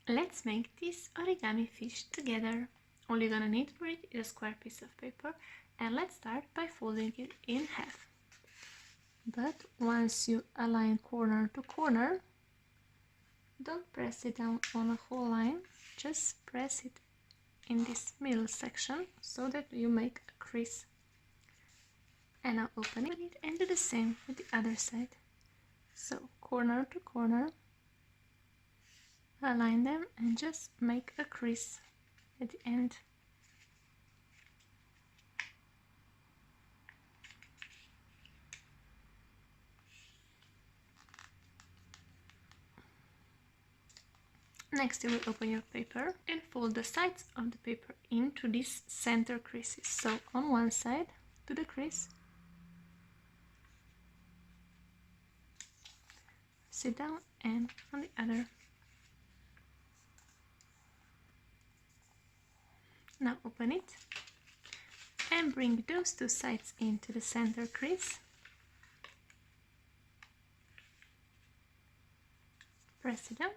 Let's make this origami fish together. All you're gonna need for it is a square piece of paper, and let's start by folding it in half. But once you align corner to corner, don't press it down on a whole line, just press it in this middle section so that you make a crease. And now open it and do the same with the other side. So corner to corner, align them and just make a crease at the end. Next you will open your paper and fold the sides of the paper into these center creases. So on one side to the crease, sit down, and on the other. Now open it and bring those two sides into the center crease. Press it down,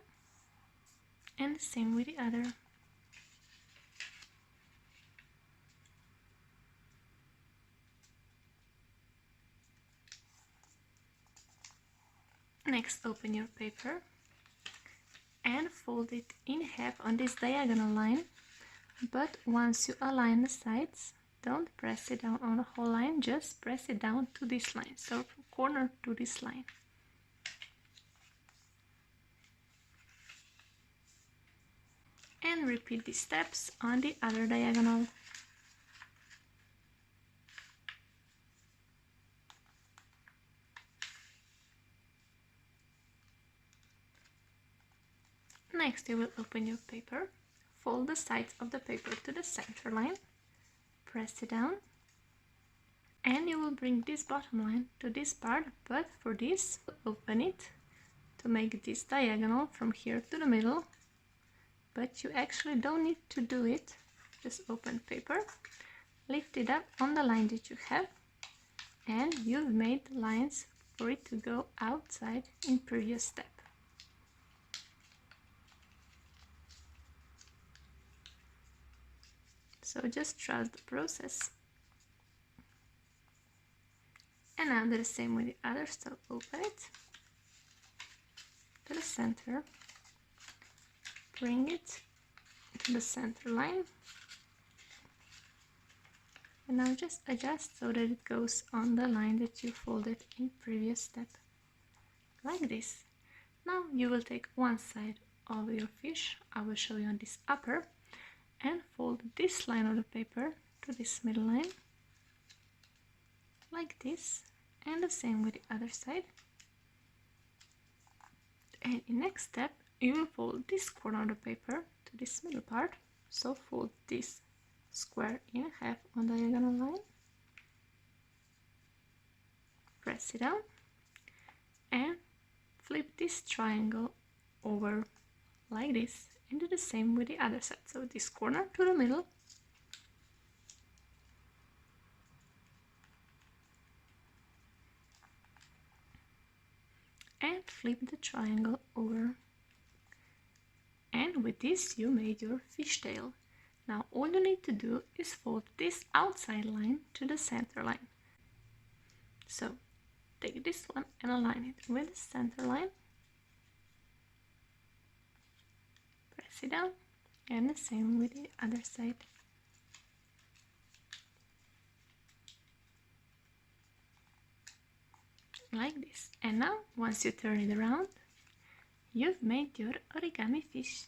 and the same with the other. Next, open your paper and fold it in half on this diagonal line, but once you align the sides, don't press it down on the whole line, just press it down to this line, so from corner to this line. And repeat these steps on the other diagonal. Next you will open your paper, fold the sides of the paper to the center line, press it down, and you will bring this bottom line to this part, but for this, open it to make this diagonal from here to the middle, but you actually don't need to do it. Just open paper, lift it up on the line that you have, and you've made lines for it to go outside in previous step. So just trust the process. And now do the same with the other, so open it to the center, bring it to the center line, and now just adjust so that it goes on the line that you folded in previous step, like this. Now you will take one side of your fish, I will show you on this upper, and fold this line of the paper to this middle line, like this, and the same with the other side. And in next step, you will fold this corner of the paper to this middle part, so fold this square in half on the diagonal line, press it down, and flip this triangle over like this, and do the same with the other side. So this corner to the middle, and flip the triangle over. And with this you made your fishtail. Now all you need to do is fold this outside line to the center line. So take this one and align it with the center line, press it down, and the same with the other side. Like this. And now once you turn it around, you've made your origami fish.